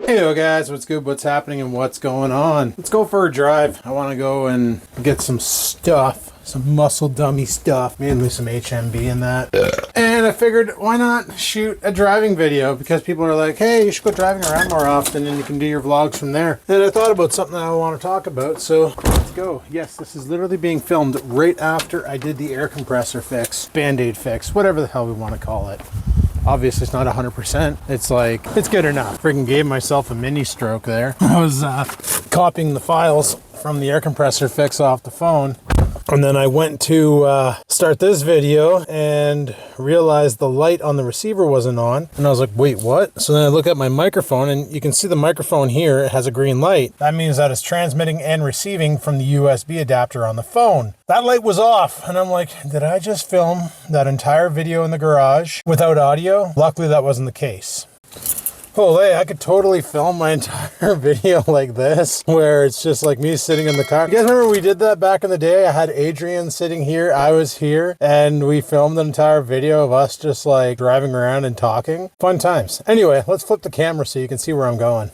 Hey guys, what's good, what's happening, and what's going on? Let's go for a drive. I want to go and get some stuff, some muscle dummy stuff, mainly some HMB in that. And I figured, why not shoot a driving video? Because people are like, hey, you should go driving around more often and you can do your vlogs from there. And I thought about something that I want to talk about, so let's go. Yes, this is literally being filmed right after I did the air compressor fix, Band-Aid fix, whatever the hell we want to call it. Obviously, it's not 100%. It's like, it's good enough. Freaking gave myself a mini stroke there. I was copying the files from the air compressor fix off the phone. And then I went to start this video and realized the light on the receiver wasn't on. And I was like, wait, what? So then I look at my microphone and you can see the microphone here. It has a green light. That means that it's transmitting and receiving from the USB adapter on the phone. That light was off. And I'm like, did I just film that entire video in the garage without audio? Luckily, that wasn't the case. Holy, I could totally film my entire video like this, where it's just like me sitting in the car. You guys remember we did that back in the day? I had Adrian sitting here, I was here, and we filmed the entire video of us just like driving around and talking. Fun times. Anyway, let's flip the camera so you can see where I'm going.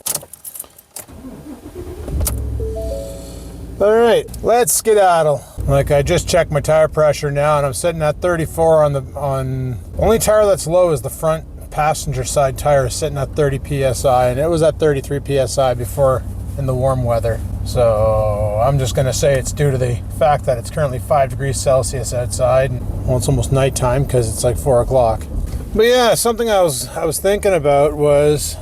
All right, let's skedaddle. Like, I just checked my tire pressure now, and I'm sitting at 34 on only tire that's low is the front passenger side tire, is sitting at 30 psi, and it was at 33 psi before in the warm weather. So I'm just gonna say it's due to the fact that it's currently 5 degrees Celsius outside, and well, it's almost nighttime because it's like 4 o'clock. But yeah, something I was thinking about was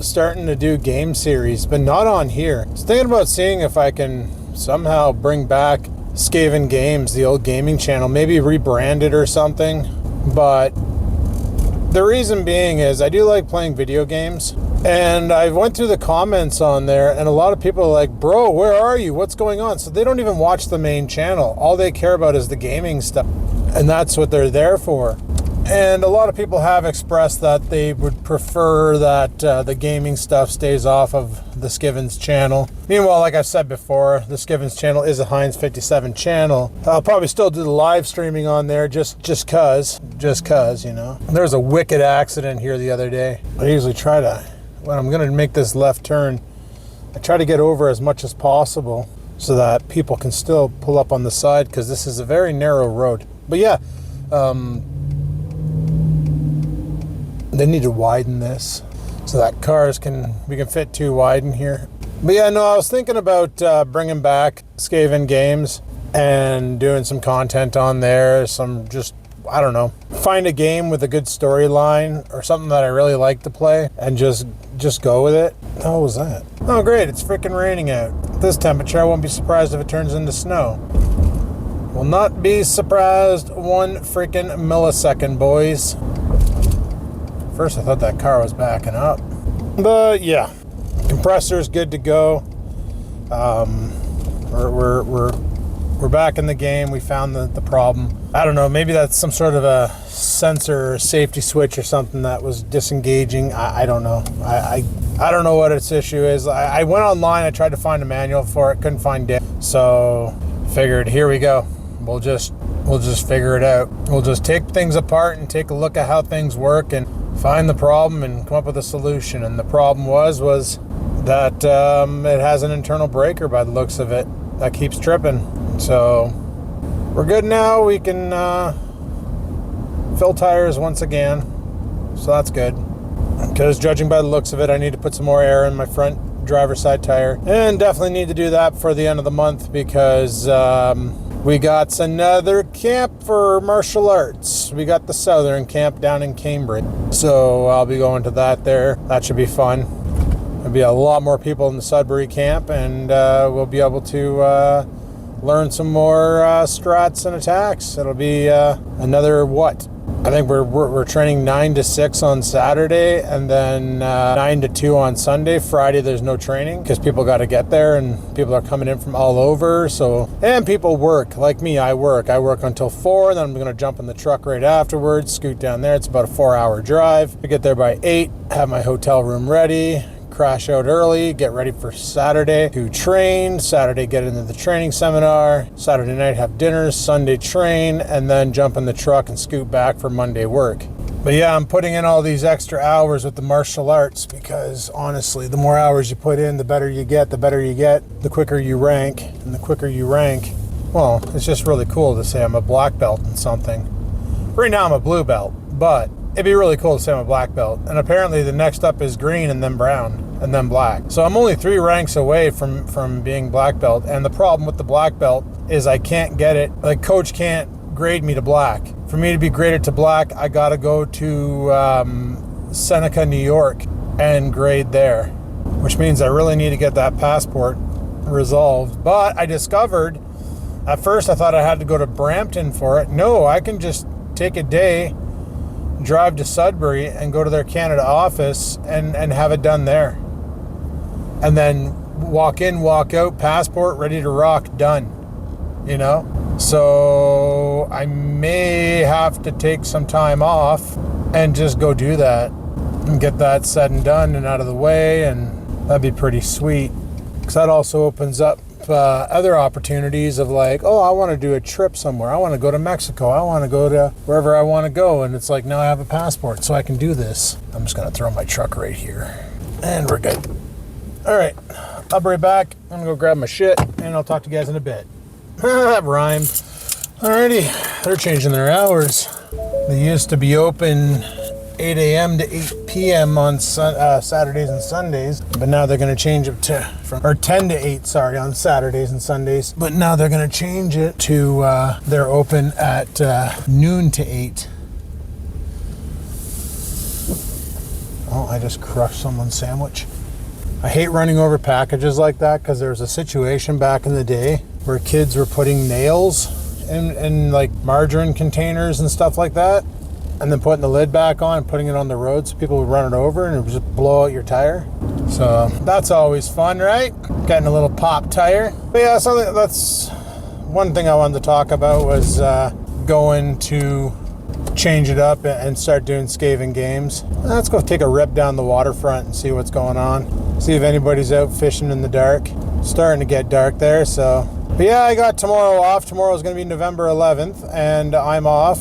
starting to do game series, but not on here. I was thinking about seeing if I can somehow bring back Skaven Games, the old gaming channel, maybe rebrand it or something. But the reason being is I do like playing video games, and I went through the comments on there, and a lot of people are like, bro, where are you? What's going on? So they don't even watch the main channel. All they care about is the gaming stuff, and that's what they're there for. And a lot of people have expressed that they would prefer that the gaming stuff stays off of the Skivens channel. Meanwhile, like I've said before, the Skivens channel is a Heinz 57 channel. I'll probably still do the live streaming on there just cause, you know. There was a wicked accident here the other day. I usually try to, when I'm gonna make this left turn, I try to get over as much as possible so that people can still pull up on the side, because this is a very narrow road. But yeah, they need to widen this so that we can fit 2 wide in here. But yeah, no, I was thinking about bringing back Skaven Games and doing some content on there. Some just, I don't know, find a game with a good storyline or something that I really like to play and just go with it. How was that? Oh great, it's freaking raining out. At this temperature, I won't be surprised if it turns into snow. Will not be surprised 1 freaking millisecond, boys. First I thought that car was backing up, but yeah, compressor's good to go. We're back in the game. We found the problem. I don't know, maybe that's some sort of a sensor or safety switch or something that was disengaging. I don't know. I don't know what its issue is. I went online, I tried to find a manual for it, couldn't find it. So figured, here we go. We'll just figure it out. We'll just take things apart and take a look at how things work and find the problem and come up with a solution. And the problem was that it has an internal breaker by the looks of it that keeps tripping. So we're good now. We can fill tires once again. So that's good. Because judging by the looks of it, I need to put some more air in my front driver's side tire. And definitely need to do that for the end of the month, because we got another camp for martial arts. We got the Southern camp down in Cambridge. So I'll be going to that there. That should be fun. There'll be a lot more people in the Sudbury camp, and we'll be able to learn some more strats and attacks. It'll be another what? I think we're training 9 to 6 on Saturday, and then 9 to 2 on Sunday. Friday there's no training because people got to get there, and people are coming in from all over. So, and people work like me. I work until 4, then I'm going to jump in the truck right afterwards, scoot down there. It's about a 4-hour drive. I get there by 8, have my hotel room ready, crash out early, get ready for Saturday to train. Saturday, get into the training seminar. Saturday night, have dinner. Sunday, train, and then jump in the truck and scoot back for Monday work. But yeah, I'm putting in all these extra hours with the martial arts because honestly, the more hours you put in, the better you get, the quicker you rank, and the quicker you rank, well, it's just really cool to say I'm a black belt in something. Right now I'm a blue belt, but it'd be really cool to say I'm a black belt. And apparently the next up is green and then brown and then black. So I'm only 3 ranks away from being black belt. And the problem with the black belt is I can't get it. Like, coach can't grade me to black. For me to be graded to black, I gotta go to Seneca, New York and grade there, which means I really need to get that passport resolved. But I discovered, at first I thought I had to go to Brampton for it. No, I can just take a day, drive to Sudbury and go to their Canada office and have it done there. And then walk in, walk out, passport ready to rock, done. You know? So I may have to take some time off and just go do that and get that said and done and out of the way, and that'd be pretty sweet. Because that also opens up other opportunities of like, oh, I want to do a trip somewhere. I want to go to Mexico. I want to go to wherever I want to go. And it's like, now I have a passport, so I can do this. I'm just going to throw my truck right here. And we're good. All right. I'll be right back. I'm going to go grab my shit, and I'll talk to you guys in a bit. That rhymed. Alrighty. They're changing their hours. They used to be open 8 a.m. to 8 p.m. on Saturdays and Sundays, but now they're going to change it to 10 to 8, on Saturdays and Sundays. But now they're going to change it to they're open at noon to 8. Oh, I just crushed someone's sandwich. I hate running over packages like that because there was a situation back in the day where kids were putting nails in like margarine containers and stuff like that, and then putting the lid back on and putting it on the road so people would run it over and it would just blow out your tire. So that's always fun, right? Getting a little pop tire. But yeah, so that's one thing I wanted to talk about was going to change it up and start doing Skaven games. Let's go take a rip down the waterfront and see what's going on. See if anybody's out fishing in the dark. It's starting to get dark there, so. But yeah, I got tomorrow off. Tomorrow's going to be November 11th, and I'm off.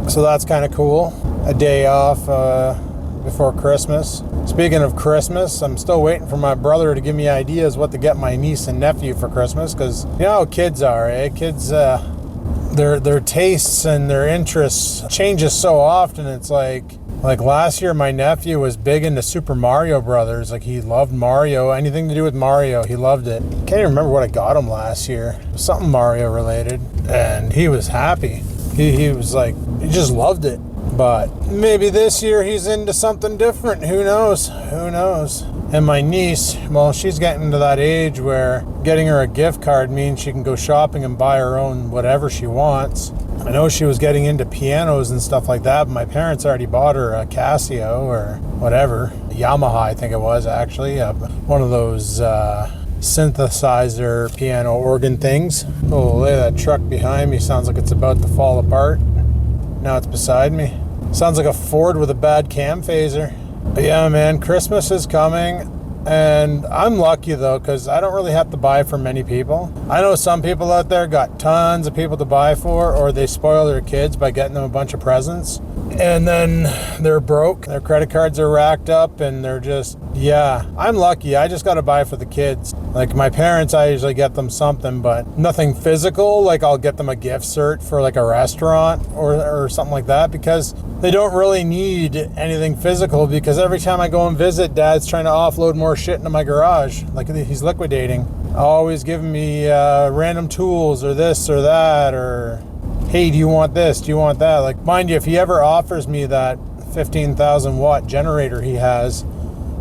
So that's kind of cool. A day off before Christmas. Speaking of Christmas, I'm still waiting for my brother to give me ideas what to get my niece and nephew for Christmas, because you know how kids are, eh? Kids, their tastes and their interests changes so often. It's like last year my nephew was big into Super Mario Brothers. Like, he loved Mario. Anything to do with Mario, he loved it. Can't even remember what I got him last year. It was something Mario related, and he was happy. He was like, he just loved it. But maybe this year he's into something different. Who knows? Who knows? And my niece, well, she's getting to that age where getting her a gift card means she can go shopping and buy her own whatever she wants. I know she was getting into pianos and stuff like that, but my parents already bought her a Casio or whatever. A Yamaha, I think it was, actually. One of those synthesizer piano organ things. Oh, look at that truck behind me. Sounds like it's about to fall apart. Now it's beside me. Sounds like a Ford with a bad cam phaser. But yeah, man, Christmas is coming. And I'm lucky though, because I don't really have to buy for many people. I know some people out there got tons of people to buy for, or they spoil their kids by getting them a bunch of presents. And then they're broke, their credit cards are racked up, and they're just, yeah. I'm lucky, I just got to buy for the kids. Like my parents, I usually get them something, but nothing physical. Like I'll get them a gift cert for like a restaurant or something like that, because they don't really need anything physical, because every time I go and visit, Dad's trying to offload more shit into my garage. Like he's liquidating. Always giving me random tools or this or that, or hey, do you want this? Do you want that? Like, mind you, if he ever offers me that 15,000 watt generator he has,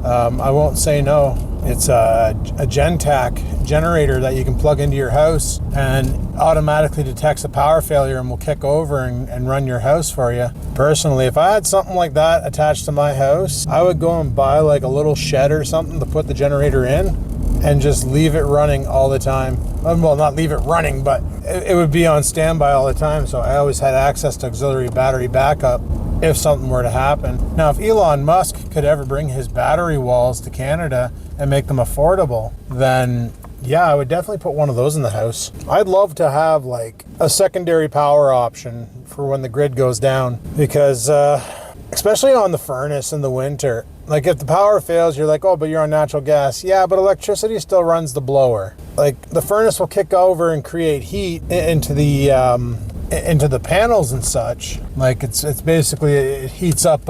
I won't say no. It's a Gentac generator that you can plug into your house and automatically detects a power failure and will kick over and run your house for you. Personally, if I had something like that attached to my house, I would go and buy like a little shed or something to put the generator in and just leave it running all the time. Well, not leave it running, but it would be on standby all the time. So I always had access to auxiliary battery backup if something were to happen. Now, if Elon Musk could ever bring his battery walls to Canada and make them affordable, then yeah, I would definitely put one of those in the house. I'd love to have like a secondary power option for when the grid goes down, because especially on the furnace in the winter. Like if the power fails, you're like, oh, but you're on natural gas. Yeah, but electricity still runs the blower. Like the furnace will kick over and create heat into the panels and such. Like it's basically, it heats up,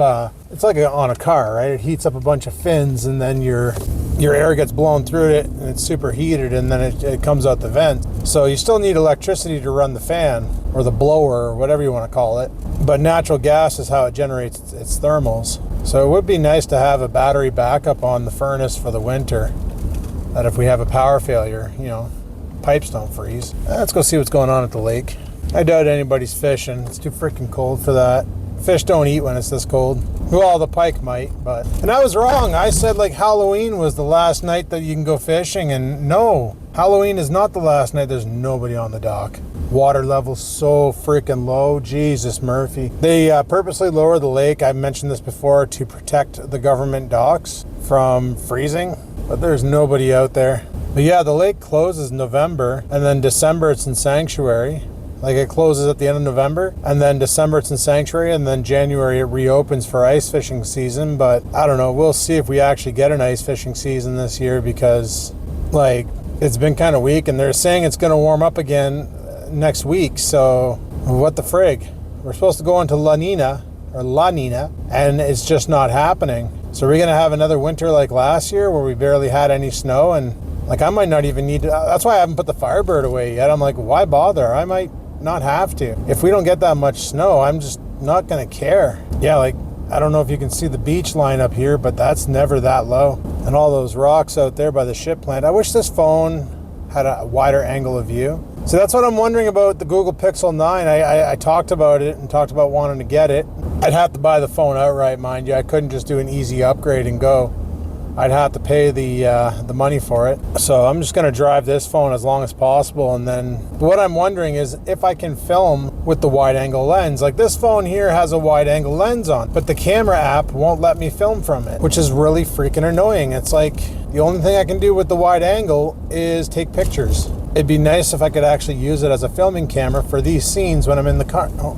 it's like on a car, right? It heats up a bunch of fins, and then your air gets blown through it, and it's super heated, and then it comes out the vent. So you still need electricity to run the fan or the blower or whatever you want to call it. But natural gas is how it generates its thermals. So it would be nice to have a battery backup on the furnace for the winter, that if we have a power failure, pipes don't freeze. Let's go see what's going on at the lake. I doubt anybody's fishing. It's too freaking cold for that. Fish don't eat when it's this cold. Well, the pike might, but... And I was wrong. I said like Halloween was the last night that you can go fishing, and no. Halloween is not the last night. There's nobody on the dock. Water level's so freaking low. Jesus, Murphy. They purposely lower the lake, I've mentioned this before, to protect the government docks from freezing, but there's nobody out there. But yeah, the lake closes November, and then December it's in sanctuary. Like it closes at the end of November, and then December it's in sanctuary, and then January it reopens for ice fishing season. But I don't know, we'll see if we actually get an ice fishing season this year, because like it's been kind of weak, and they're saying it's going to warm up again next week. So what the frig? We're supposed to go into La Nina, and it's just not happening. So we're going to have another winter like last year where we barely had any snow, and like I might not even need to, that's why I haven't put the Firebird away yet. I'm like, why bother? I might not have to. If we don't get that much snow, I'm just not gonna care. Yeah, like I don't know if you can see the beach line up here, but that's never that low. And all those rocks out there by the ship plant. I wish this phone had a wider angle of view. So that's what I'm wondering about the Google Pixel 9. I talked about it and talked about wanting to get it. I'd have to buy the phone outright, mind you. I couldn't just do an easy upgrade and go. I'd have to pay the money for it. So I'm just gonna drive this phone as long as possible, and then what I'm wondering is if I can film with the wide angle lens. Like this phone here has a wide angle lens on, but the camera app won't let me film from it, which is really freaking annoying. It's like the only thing I can do with the wide angle is take pictures. It'd be nice if I could actually use it as a filming camera for these scenes when I'm in the car. Oh,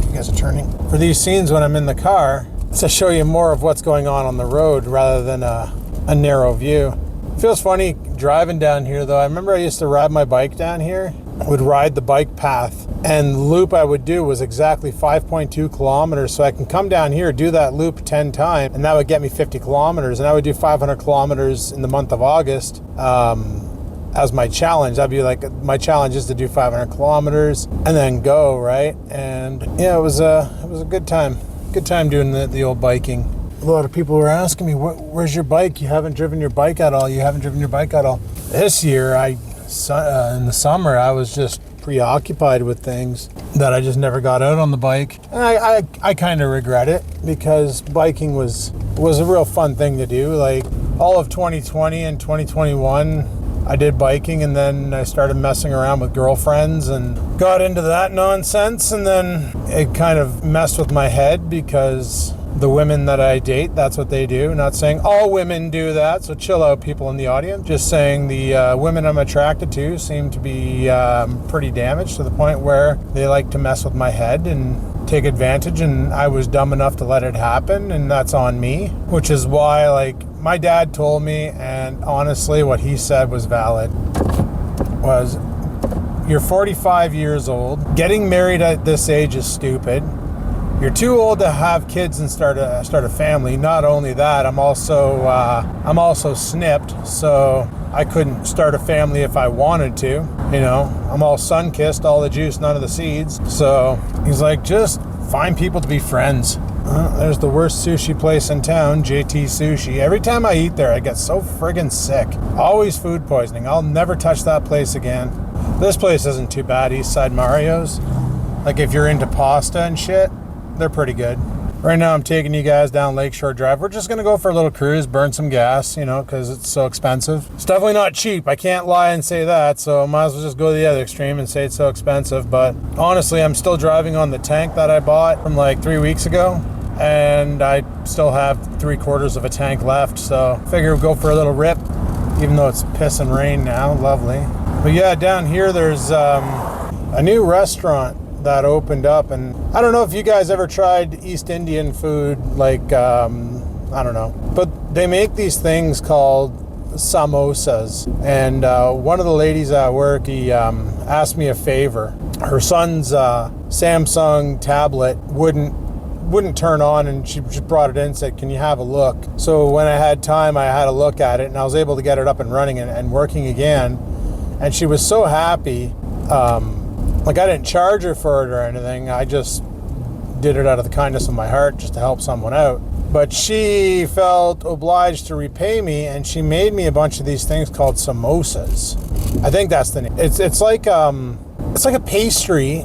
you guys are turning. For these scenes when I'm in the car, to show you more of what's going on the road rather than a narrow view. It feels funny driving down here though. I remember I used to ride my bike down here. I would ride the bike path, and the loop I would do was exactly 5.2 kilometers. So I can come down here, do that loop 10 times, and that would get me 50 kilometers. And I would do 500 kilometers in the month of August as my challenge. That'd be like, my challenge is to do 500 kilometers and then go, right? And yeah, it was a good time. Good time doing the old biking. A lot of people were asking me, where's your bike? You haven't driven your bike at all. This year, in the summer, I was just preoccupied with things that I just never got out on the bike. And I kind of regret it, because biking was a real fun thing to do. Like all of 2020 and 2021, I did biking, and then I started messing around with girlfriends and got into that nonsense. And then it kind of messed with my head, because the women that I date, that's what they do. Not saying all women do that, so chill out, people in the audience. Just saying the women I'm attracted to seem to be pretty damaged, to the point where they like to mess with my head and take advantage, and I was dumb enough to let it happen, and that's on me. Which is why, like, my dad told me, and honestly what he said was valid, was you're 45 years old, getting married at this age is stupid. You're too old to have kids and start a family. Not only that, I'm also snipped, so I couldn't start a family if I wanted to. I'm all sun-kissed, all the juice, none of the seeds. So he's like, just find people to be friends. There's the worst sushi place in town, JT Sushi. Every time I eat there, I get so friggin' sick. Always food poisoning. I'll never touch that place again. This place isn't too bad, Eastside Mario's. Like if you're into pasta and shit, they're pretty good. Right now I'm taking you guys down Lakeshore Drive. We're just gonna go for a little cruise, burn some gas, because it's so expensive. It's definitely not cheap, I can't lie and say that, so might as well just go to the other extreme and say it's so expensive. But honestly, I'm still driving on the tank that I bought from like 3 weeks ago, and I still have 3/4 of a tank left, so figure we'll go for a little rip, even though it's piss and rain now. Lovely. But yeah, down here there's a new restaurant that opened up, and I don't know if you guys ever tried East Indian food, like I don't know, but they make these things called samosas, and one of the ladies at work, he asked me a favor. Her son's Samsung tablet wouldn't turn on, and she just brought it in and said, can you have a look? So when I had time, I had a look at it, and I was able to get it up and running and working again. And she was so happy. Like, I didn't charge her for it or anything. I just did it out of the kindness of my heart just to help someone out. But she felt obliged to repay me, and she made me a bunch of these things called samosas. I think that's the name. It's like a pastry,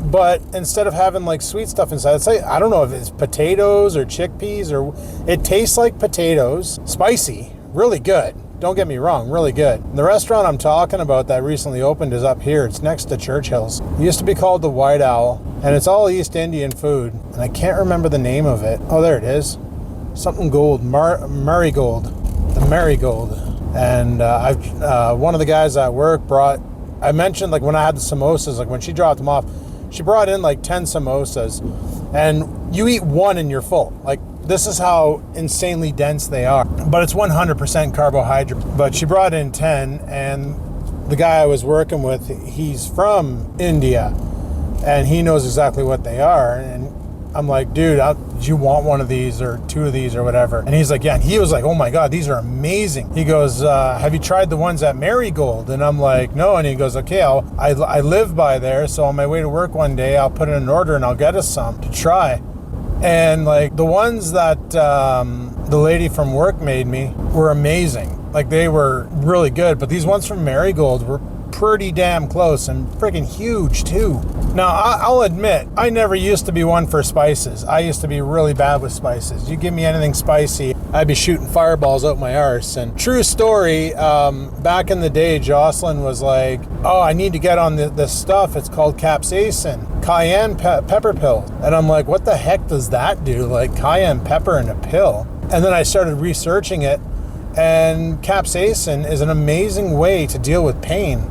but instead of having like sweet stuff inside, it's like, I don't know if it's potatoes or chickpeas, or it tastes like potatoes, spicy, really good. Don't get me wrong, really good. The restaurant I'm talking about that recently opened is up here. It's next to Churchill's. It used to be called the White Owl, and it's all East Indian food, and I can't remember the name of it. Oh, there it is. Something gold, marigold, the marigold. And one of the guys at work I mentioned, like, when I had the samosas, like when she dropped them off, she brought in like 10 samosas, and you eat one and you're full. Like, this is how insanely dense they are. But it's 100% carbohydrate. But she brought in 10, and the guy I was working with, he's from India, and he knows exactly what they are. And I'm like, dude, do you want one of these or two of these or whatever? And he's like, yeah. And he was like, oh my God, these are amazing. He goes, have you tried the ones at Marigold? And I'm like, no. And he goes, okay, I live by there, so on my way to work one day, I'll put in an order and I'll get us some to try. And like the ones that the lady from work made me were amazing. Like, they were really good, but these ones from Marigold were pretty damn close and freaking huge too. Now, I'll admit, I never used to be one for spices. I used to be really bad with spices. You give me anything spicy, I'd be shooting fireballs out my arse. And true story, back in the day, Jocelyn was like, oh, I need to get on this stuff. It's called capsaicin, cayenne pepper pill. And I'm like, what the heck does that do? Like, cayenne pepper in a pill? And then I started researching it, and capsaicin is an amazing way to deal with pain.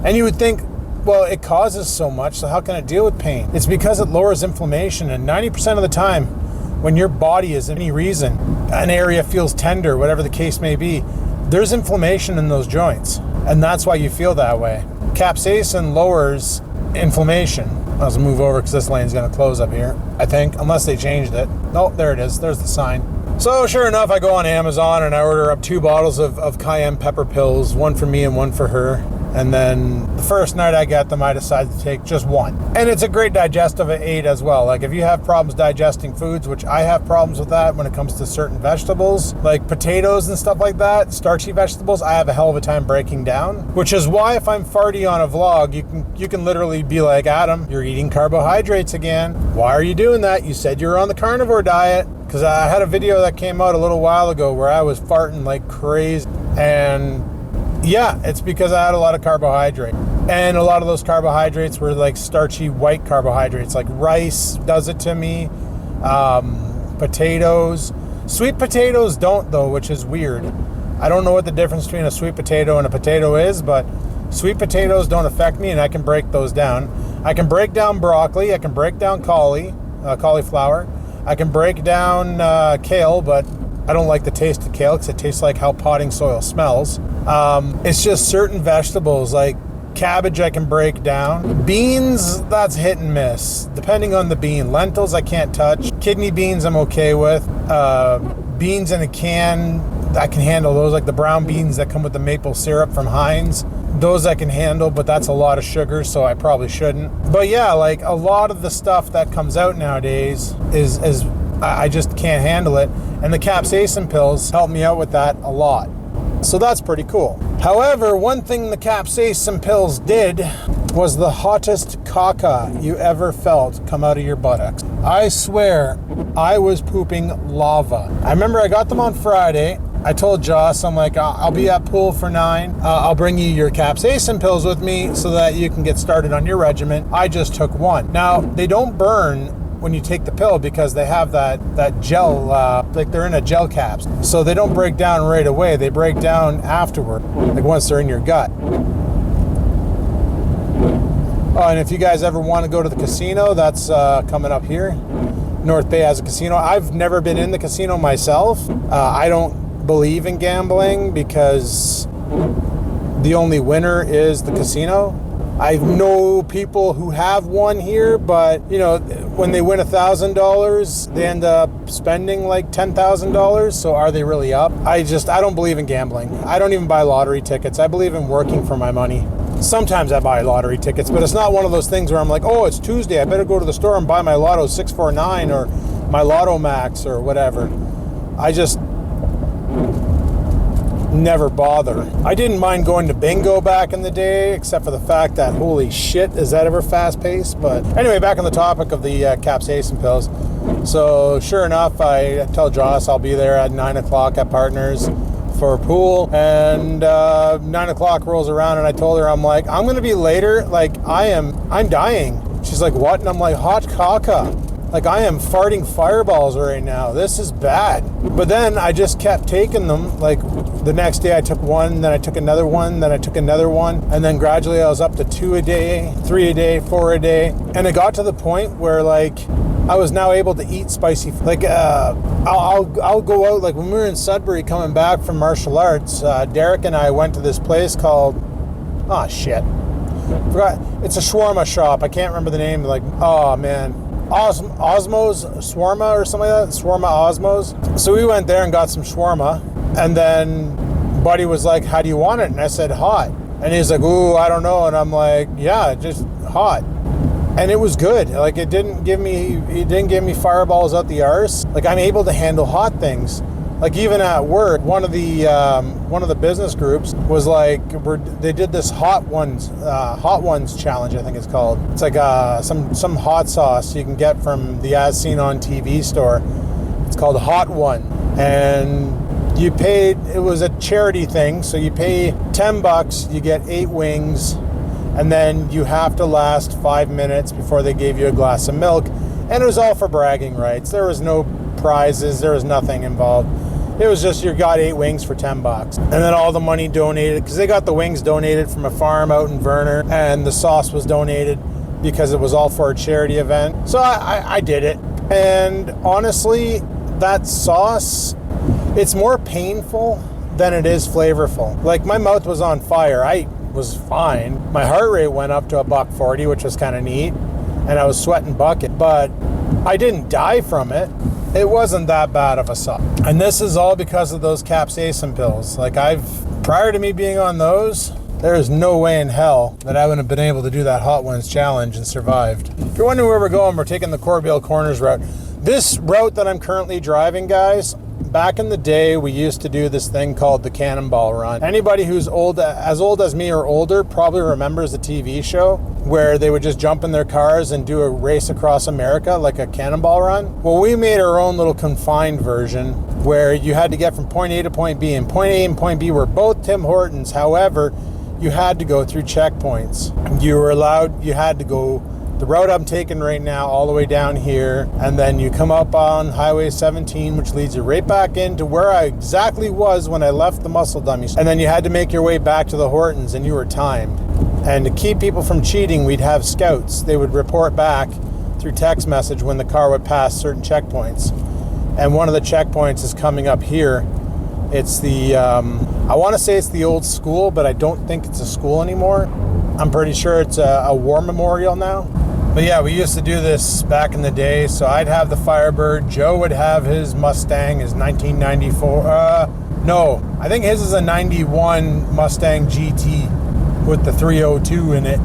And you would think, well, it causes so much, so how can it deal with pain? It's because it lowers inflammation, and 90% of the time, when your body is, any reason, an area feels tender, whatever the case may be, there's inflammation in those joints, and that's why you feel that way. Capsaicin lowers inflammation. I'll move over because this lane's going to close up here, I think, unless they changed it. Oh, there it is. There's the sign. So sure enough, I go on Amazon and I order up 2 bottles of cayenne pepper pills, one for me and one for her. And then the first night I got them, I decided to take just one. And it's a great digestive aid as well. Like, if you have problems digesting foods, which I have problems with that when it comes to certain vegetables, like potatoes and stuff like that, starchy vegetables, I have a hell of a time breaking down. Which is why if I'm farty on a vlog, you can literally be like, Adam, you're eating carbohydrates again. Why are you doing that? You said you were on the carnivore diet. Because I had a video that came out a little while ago where I was farting like crazy. And yeah, it's because I had a lot of carbohydrate. And a lot of those carbohydrates were like starchy white carbohydrates. Like rice does it to me. Potatoes. Sweet potatoes don't, though, which is weird. I don't know what the difference between a sweet potato and a potato is, but sweet potatoes don't affect me, and I can break those down. I can break down broccoli. I can break down cauliflower. I can break down kale, but I don't like the taste of kale because it tastes like how potting soil smells. It's just certain vegetables, like cabbage I can break down. Beans, that's hit and miss, depending on the bean. Lentils I can't touch. Kidney beans I'm okay with. Beans in a can, I can handle those, like the brown beans that come with the maple syrup from Heinz. Those I can handle, but that's a lot of sugar, so I probably shouldn't. But yeah, like a lot of the stuff that comes out nowadays is I just can't handle it. And the capsaicin pills help me out with that a lot. So that's pretty cool. However, one thing the capsaicin pills did was the hottest caca you ever felt come out of your buttocks. I swear, I was pooping lava. I remember I got them on Friday. I told Joss, I'm like, I'll be at pool for 9. I'll bring you your capsaicin pills with me so that you can get started on your regimen. I just took one. Now, they don't burn when you take the pill because they have that gel, like they're in a gel caps. So they don't break down right away. They break down afterward, like once they're in your gut. Oh, and if you guys ever want to go to the casino, that's coming up here. North Bay has a casino. I've never been in the casino myself. I don't believe in gambling because the only winner is the casino. I know people who have won here, but you know, when they win $1,000, they end up spending like $10,000. So are they really up? I don't believe in gambling. I don't even buy lottery tickets. I believe in working for my money. Sometimes I buy lottery tickets, but it's not one of those things where I'm like, oh, it's Tuesday, I better go to the store and buy my Lotto 649 or my Lotto Max or whatever. I just never bother. I didn't mind going to bingo back in the day, except for the fact that, holy shit, is that ever fast-paced? But anyway, back on the topic of the capsaicin pills. So sure enough, I tell Joss I'll be there at 9 o'clock at Partners for a pool, and 9 o'clock rolls around, and I told her, I'm like, I'm gonna be later, like I'm dying. She's like, what? And I'm like, hot caca. Like, I am farting fireballs right now. This is bad. But then I just kept taking them. Like, the next day I took one, then I took another one, then I took another one. And then gradually I was up to 2 a day, 3 a day, 4 a day. And it got to the point where, like, I was now able to eat spicy. Like, I'll go out, like, when we were in Sudbury coming back from martial arts, Derek and I went to this place called, oh, shit. Forgot. It's a shawarma shop. I can't remember the name. Like, oh, man. Osmos shawarma or something like that. Shawarma Osmos. So we went there and got some shawarma, and then Buddy was like, how do you want it? And I said hot, and he's like, ooh, I don't know. And I'm like, yeah, just hot. And it was good. Like, it didn't give me fireballs out the arse. Like, I'm able to handle hot things. Like, even at work, one of the business groups was like, they did this hot ones challenge, I think it's called. It's like some hot sauce you can get from the As Seen on TV store. It's called Hot One, and it was a charity thing, so you pay $10, you get 8 wings, and then you have to last 5 minutes before they gave you a glass of milk, and it was all for bragging rights. There was no prizes, there was nothing involved. It was just, you got 8 wings for $10. And then all the money donated, because they got the wings donated from a farm out in Verner, and the sauce was donated because it was all for a charity event. So I did it. And honestly, that sauce, it's more painful than it is flavorful. Like, my mouth was on fire. I was fine. My heart rate went up to $140, which was kind of neat. And I was sweating bucket, but I didn't die from it. It wasn't that bad of a sauce. And this is all because of those capsaicin pills. Like, prior to me being on those, there is no way in hell that I wouldn't have been able to do that Hot Ones challenge and survived. If you're wondering where we're going, we're taking the Corbeil Corners route. This route that I'm currently driving, guys, back in the day, we used to do this thing called the Cannonball Run. Anybody who's as old as me or older probably remembers the TV show where they would just jump in their cars and do a race across America, like a cannonball run. Well, we made our own little confined version where you had to get from point A to point B, and point A and point B were both Tim Hortons. However, you had to go through checkpoints. You had to go the route I'm taking right now all the way down here, and then you come up on Highway 17, which leads you right back into where I exactly was when I left the Muscle Dummies. And then you had to make your way back to the Hortons, and you were timed. And to keep people from cheating, we'd have scouts. They would report back through text message when the car would pass certain checkpoints. And one of the checkpoints is coming up here. It's the, I want to say it's the old school, but I don't think it's a school anymore. I'm pretty sure it's a war memorial now. But yeah, we used to do this back in the day. So I'd have the Firebird. Joe would have his Mustang, his 1994. No, I think his is a 91 Mustang GT with the 302 in it,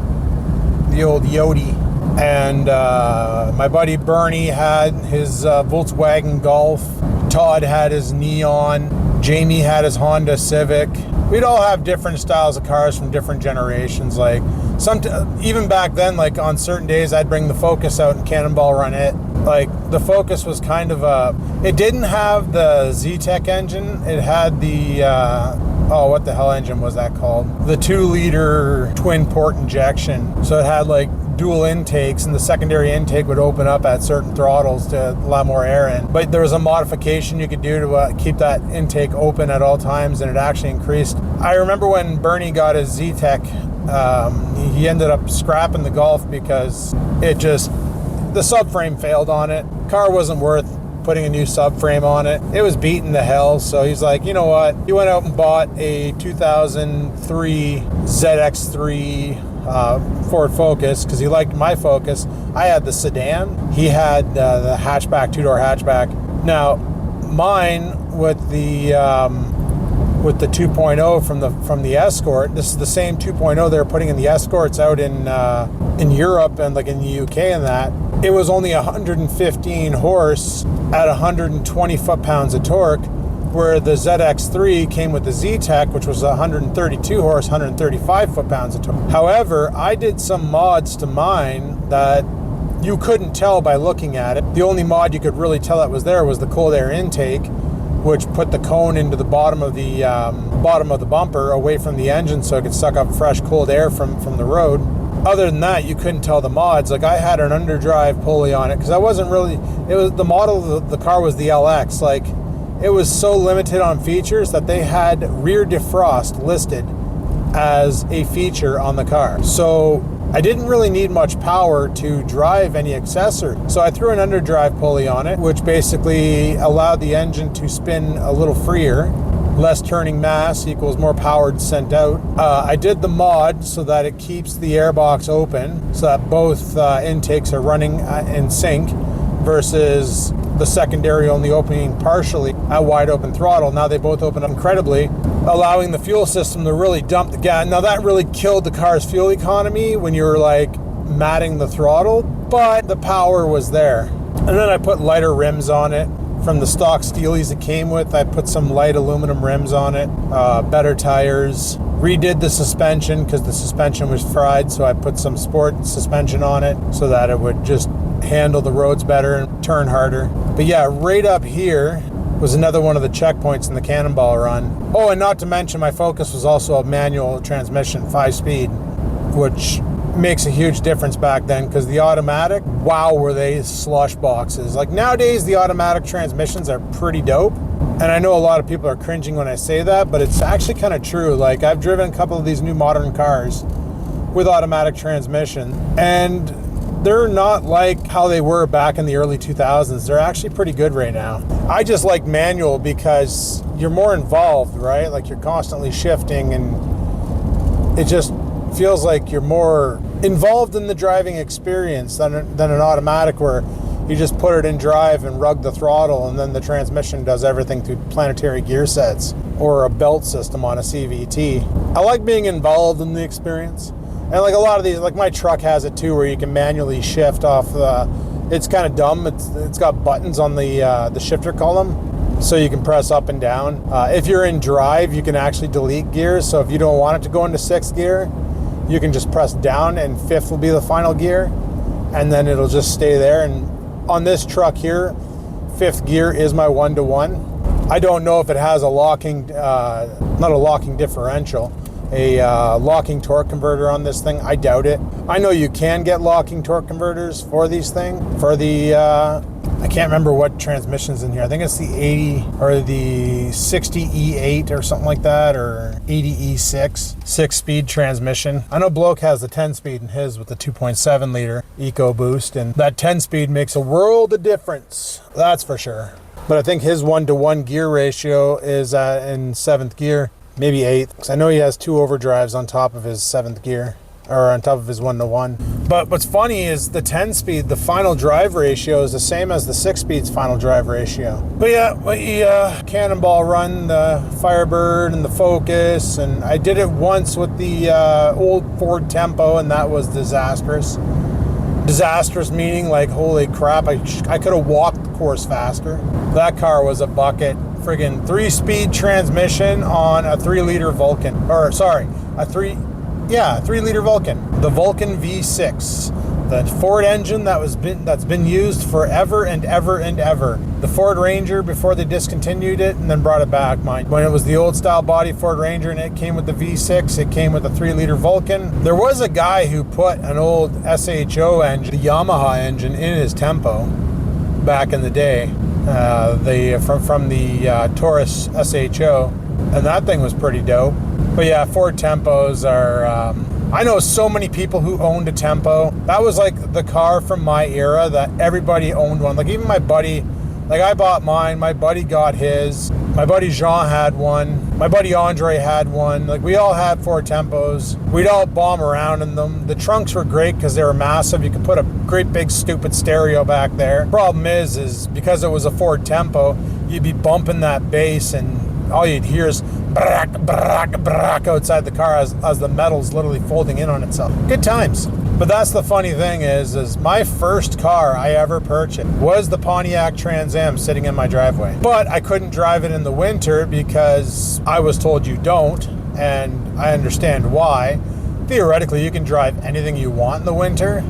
the old Yodi. And my buddy Bernie had his Volkswagen Golf. Todd had his Neon. Jamie had his Honda Civic. We'd all have different styles of cars from different generations. Like, even back then, like on certain days, I'd bring the Focus out and Cannonball run it. Like, the Focus was kind of it didn't have the Z-Tech engine. It had the, what the hell engine was that called? The 2-liter twin port injection. So it had like dual intakes, and the secondary intake would open up at certain throttles to allow more air in. But there was a modification you could do to keep that intake open at all times, and it actually increased. I remember when Bernie got his Z-Tech He ended up scrapping the Golf because the subframe failed on it. Car wasn't worth putting a new subframe on it. It was beaten to hell. So he's like, you know what? He went out and bought a 2003 ZX3 Ford Focus because he liked my Focus. I had the sedan. He had the hatchback, two-door hatchback. Now, mine with the 2.0 from the Escort. This is the same 2.0 they're putting in the Escorts out in Europe and like in the UK and that. It was only 115 horse at 120 foot-pounds of torque, where the ZX3 came with the Z-Tech, which was 132 horse, 135 foot-pounds of torque. However, I did some mods to mine that you couldn't tell by looking at it. The only mod you could really tell that was there was the cold air intake, which put the cone into the bottom of the bumper away from the engine so it could suck up fresh cold air from the road. Other than that, you couldn't tell the mods. Like I had an underdrive pulley on it because I wasn't really, it was the model of the car was the LX. Like it was so limited on features that they had rear defrost listed as a feature on the car. So I didn't really need much power to drive any accessory. So I threw an underdrive pulley on it, which basically allowed the engine to spin a little freer. Less turning mass equals more power sent out. I did the mod so that it keeps the airbox open so that both intakes are running in sync versus the secondary only opening partially at wide open throttle. Now they both open up incredibly, allowing the fuel system to really dump the gas. Now that really killed the car's fuel economy when you were like matting the throttle, but the power was there. And then I put lighter rims on it. From the stock Steelies it came with, I put some light aluminum rims on it, better tires, redid the suspension because the suspension was fried, so I put some sport suspension on it so that it would just handle the roads better and turn harder. But yeah, right up here was another one of the checkpoints in the Cannonball run. Oh, and not to mention my Focus was also a manual transmission, 5-speed, which makes a huge difference back then because the automatic, wow, were they slush boxes. Like nowadays the automatic transmissions are pretty dope, and I know a lot of people are cringing when I say that, but it's actually kind of true. Like I've driven a couple of these new modern cars with automatic transmission and they're not like how they were back in the early 2000s. They're actually pretty good right now. I just like manual because you're more involved, right? Like you're constantly shifting and it just feels like you're more involved in the driving experience than an automatic where you just put it in drive and rug the throttle and then the transmission does everything through planetary gear sets or a belt system on a CVT. I like being involved in the experience. And like a lot of these, like my truck has it too, where you can manually shift off it's kind of dumb. It's got buttons on the shifter column, so you can press up and down. If you're in drive, you can actually delete gears. So if you don't want it to go into 6th gear, you can just press down and 5th will be the final gear, and then it'll just stay there. And on this truck here, 5th gear is my 1-to-1. I don't know if it has a locking, not a locking differential, a locking torque converter on this thing. I doubt it. I know you can get locking torque converters for these things. For the, I can't remember what transmission's in here. I think it's the 80 or the 60E8 or something like that, or 80E6, 6-speed transmission. I know Bloke has the 10-speed in his with the 2.7 liter EcoBoost, and that 10-speed makes a world of difference. That's for sure. But I think his 1-to-1 gear ratio is in 7th gear. Maybe 8th, because I know he has 2 overdrives on top of his 7th gear, or on top of his 1-to-1. But what's funny is the 10-speed, the final drive ratio is the same as the 6-speed's final drive ratio. But yeah, we Cannonball run the Firebird and the Focus, and I did it once with the old Ford Tempo, and that was disastrous. Disastrous meaning like, holy crap, I could have walked the course faster. That car was a bucket. Friggin' 3-speed transmission on a 3-liter Vulcan, or sorry, a 3-liter Vulcan, the Vulcan V6, the Ford engine that's been used forever and ever and ever. The Ford Ranger before they discontinued it and then brought it back. When it was the old style body Ford Ranger and it came with the V6, it came with a 3-liter Vulcan. There was a guy who put an old SHO engine, the Yamaha engine, in his Tempo back in the day. From the Taurus SHO, and that thing was pretty dope. But yeah, Ford Tempos are I know so many people who owned a Tempo. That was like the car from my era that everybody owned one. Like even my buddy, like I bought mine, my buddy got his, my buddy Jean had one, my buddy Andre had one. Like we all had Ford Tempos. We'd all bomb around in them. The trunks were great because they were massive. You could put a great big stupid stereo back there. Problem is because it was a Ford Tempo, you'd be bumping that bass and all you'd hear is brack, brack, brack outside the car as the metal's literally folding in on itself. Good times. But that's the funny thing is my first car I ever purchased was the Pontiac Trans Am sitting in my driveway. But I couldn't drive it in the winter because I was told you don't, and I understand why. Theoretically, you can drive anything you want in the winter.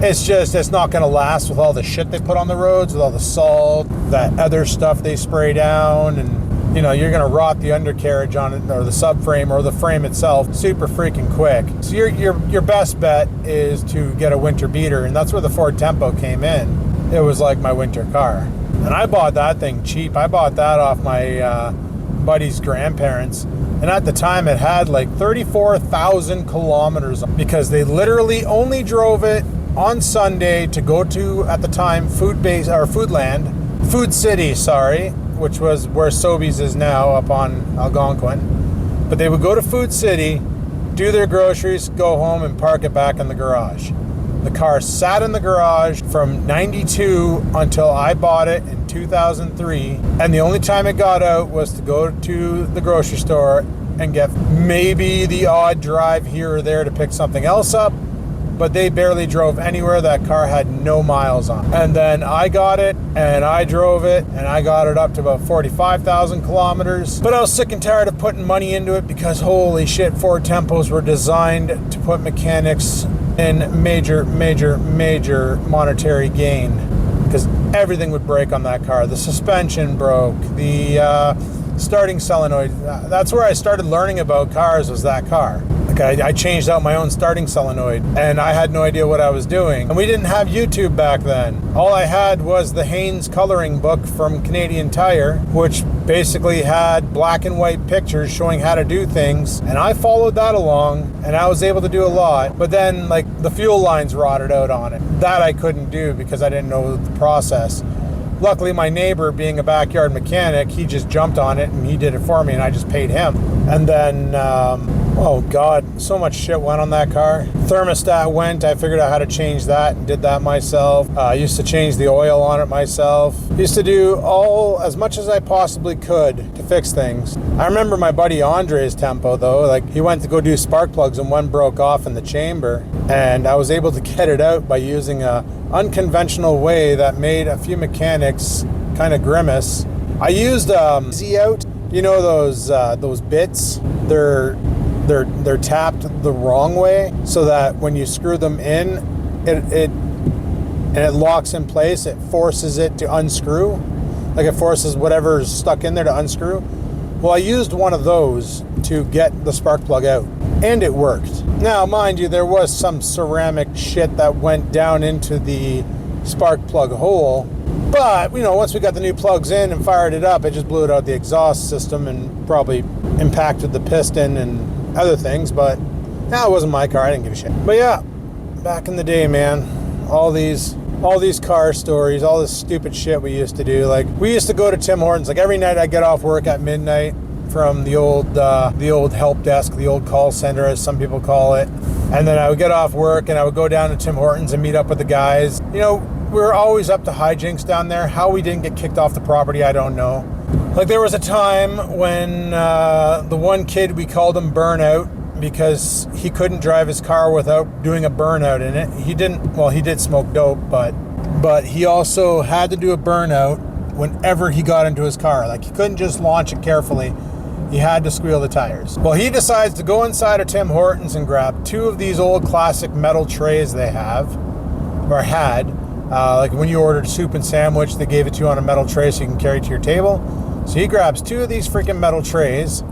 It's not going to last with all the shit they put on the roads, with all the salt, that other stuff they spray down, and you know, you're going to rot the undercarriage on it, or the subframe, or the frame itself super freaking quick. So your best bet is to get a winter beater, and that's where the Ford Tempo came in. It was like my winter car. And I bought that thing cheap. I bought that off my buddy's grandparents. And at the time, it had like 34,000 kilometers because they literally only drove it on Sunday to go to, at the time, Food City, which was where Sobeys is now up on Algonquin. But they would go to Food City, do their groceries, go home and park it back in the garage. The car sat in the garage from 92 until I bought it in 2003. And the only time it got out was to go to the grocery store and get maybe the odd drive here or there to pick something else up. But they barely drove anywhere. That car had no miles on it. And then I got it, and I drove it, and I got it up to about 45,000 kilometers. But I was sick and tired of putting money into it because holy shit, Ford Tempos were designed to put mechanics in major monetary gain. Because everything would break on that car. The suspension broke, the starting solenoid. That's where I started learning about cars, was that car. I changed out my own starting solenoid, and I had no idea what I was doing. And we didn't have YouTube back then. All I had was the Haynes coloring book from Canadian Tire, which basically had black and white pictures showing how to do things. And I followed that along, and I was able to do a lot. But then, like, the fuel lines rotted out on it. That I couldn't do because I didn't know the process. Luckily, my neighbor, being a backyard mechanic, he just jumped on it and he did it for me, and I just paid him. And then, oh God, so much shit went on that car. Thermostat went, I figured out how to change that and did that myself. I used to change the oil on it myself. Used to do as much as I possibly could to fix things. I remember my buddy Andre's Tempo though, like he went to go do spark plugs and one broke off in the chamber, and I was able to get it out by using a unconventional way that made a few mechanics kind of grimace. I used Z-out, you know those bits, they're tapped the wrong way so that when you screw them in, it locks in place. It forces it to unscrew, like it forces whatever's stuck in there to unscrew. Well, I used one of those to get the spark plug out, and it worked. Now, mind you, there was some ceramic shit that went down into the spark plug hole, but, you know, once we got the new plugs in and fired it up, it just blew it out the exhaust system and probably impacted the piston and other things, but it wasn't my car. I didn't give a shit. But yeah, back in the day, man, all these car stories, all this stupid shit we used to do. Like, we used to go to Tim Hortons. Like, every night I'd get off work at midnight from the old help desk, the old call center, as some people call it. And then I would get off work and I would go down to Tim Hortons and meet up with the guys. You know, we were always up to hijinks down there. How we didn't get kicked off the property, I don't know. Like, there was a time when the one kid, we called him Burnout, because he couldn't drive his car without doing a burnout in it. He did smoke dope, but he also had to do a burnout whenever he got into his car. Like, he couldn't just launch it carefully. He had to squeal the tires. Well, he decides to go inside of Tim Hortons and grab two of these old classic metal trays they have, or had. Like when you ordered soup and sandwich, they gave it to you on a metal tray so you can carry it to your table. So he grabs two of these freaking metal trays,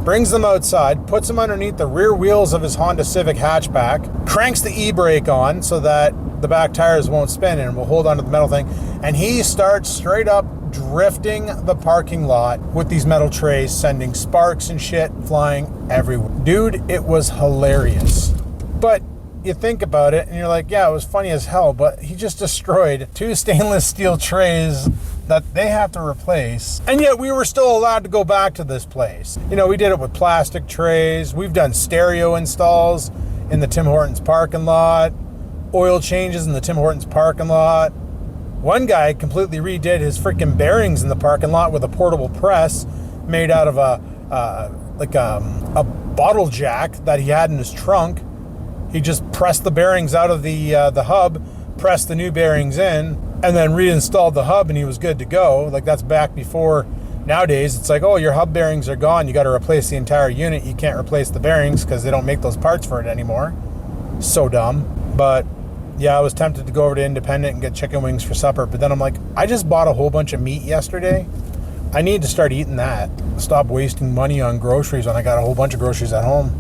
brings them outside, puts them underneath the rear wheels of his Honda Civic hatchback, cranks the e-brake on so that the back tires won't spin and will hold onto the metal thing, and he starts straight up drifting the parking lot with these metal trays, sending sparks and shit flying everywhere. Dude, it was hilarious. But you think about it and you're like, yeah, it was funny as hell, but he just destroyed 2 stainless steel trays that they have to replace. And yet we were still allowed to go back to this place. You know, we did it with plastic trays. We've done stereo installs in the Tim Hortons parking lot, oil changes in the Tim Hortons parking lot. One guy completely redid his freaking bearings in the parking lot with a portable press made out of a bottle jack that he had in his trunk. He just pressed the bearings out of the hub, pressed the new bearings in, and then reinstalled the hub, and he was good to go. Like, that's back before. Nowadays, it's like, oh, your hub bearings are gone. You got to replace the entire unit. You can't replace the bearings because they don't make those parts for it anymore. So dumb. But yeah, I was tempted to go over to Independent and get chicken wings for supper. But then I'm like, I just bought a whole bunch of meat yesterday. I need to start eating that. Stop wasting money on groceries when I got a whole bunch of groceries at home.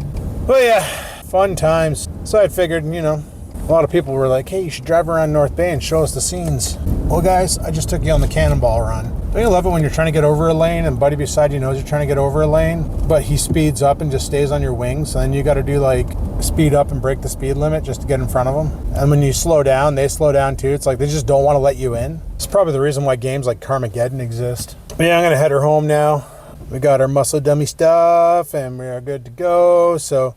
But yeah, fun times. So I figured, you know, a lot of people were like, hey, you should drive around North Bay and show us the scenes. Well, guys, I just took you on the Cannonball run. Don't you love it when you're trying to get over a lane and buddy beside you knows you're trying to get over a lane, but he speeds up and just stays on your wings, and then you got to do like speed up and break the speed limit just to get in front of them. And when you slow down, they slow down too. It's like they just don't want to let you in. It's probably the reason why games like Carmageddon exist. But yeah, I'm gonna head her home now. We got our muscle dummy stuff and we are good to go. So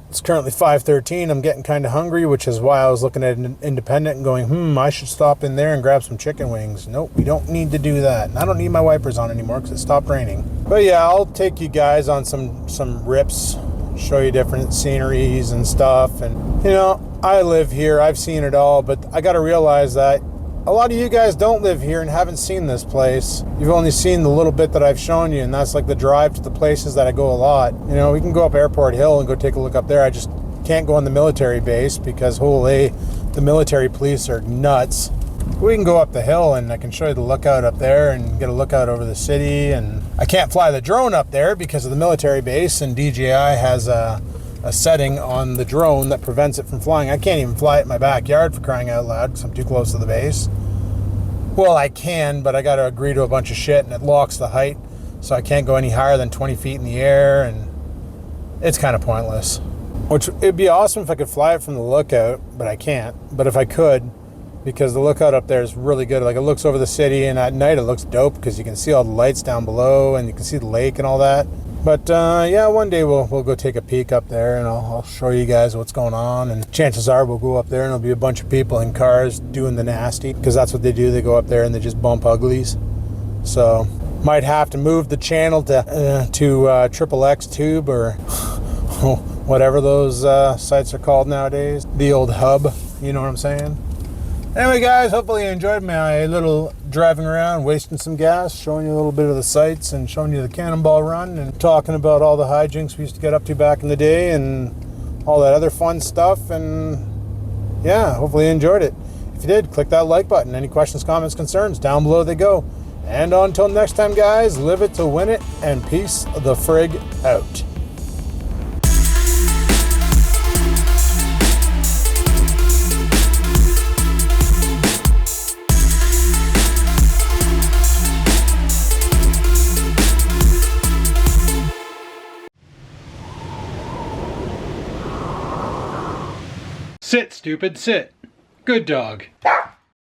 it's currently 5:13. I'm getting kind of hungry, which is why I was looking at an Independent and going, I should stop in there and grab some chicken wings. Nope, we don't need to do that. And I don't need my wipers on anymore because it stopped raining. But yeah, I'll take you guys on some rips, show you different sceneries and stuff. And, you know, I live here. I've seen it all, but I got to realize that a lot of you guys don't live here and haven't seen this place. You've only seen the little bit that I've shown you, and that's like the drive to the places that I go a lot. You know, we can go up Airport Hill and go take a look up there. I just can't go on the military base because, holy, the military police are nuts. We can go up the hill and I can show you the lookout up there and get a lookout over the city. And I can't fly the drone up there because of the military base, and DJI has a setting on the drone that prevents it from flying. I can't even fly it in my backyard, for crying out loud, because I'm too close to the base. Well, I can, but I got to agree to a bunch of shit, and it locks the height, so I can't go any higher than 20 feet in the air, and it's kind of pointless. Which, it'd be awesome if I could fly it from the lookout, but I can't. But if I could, because the lookout up there is really good. Like, it looks over the city, and at night it looks dope because you can see all the lights down below, and you can see the lake and all that. But yeah, one day we'll go take a peek up there, and I'll show you guys what's going on. And chances are we'll go up there and there'll be a bunch of people in cars doing the nasty, because that's what they do. They go up there and they just bump uglies. So might have to move the channel to Triple X Tube or whatever those sites are called nowadays. The old hub, you know what I'm saying? Anyway, guys, hopefully you enjoyed my little driving around, wasting some gas, showing you a little bit of the sights and showing you the Cannonball run and talking about all the hijinks we used to get up to back in the day and all that other fun stuff. And yeah, hopefully you enjoyed it. If you did, click that like button. Any questions, comments, concerns, down below they go. And until next time, guys, live it to win it, and peace the frig out. Sit, stupid, sit. Good dog.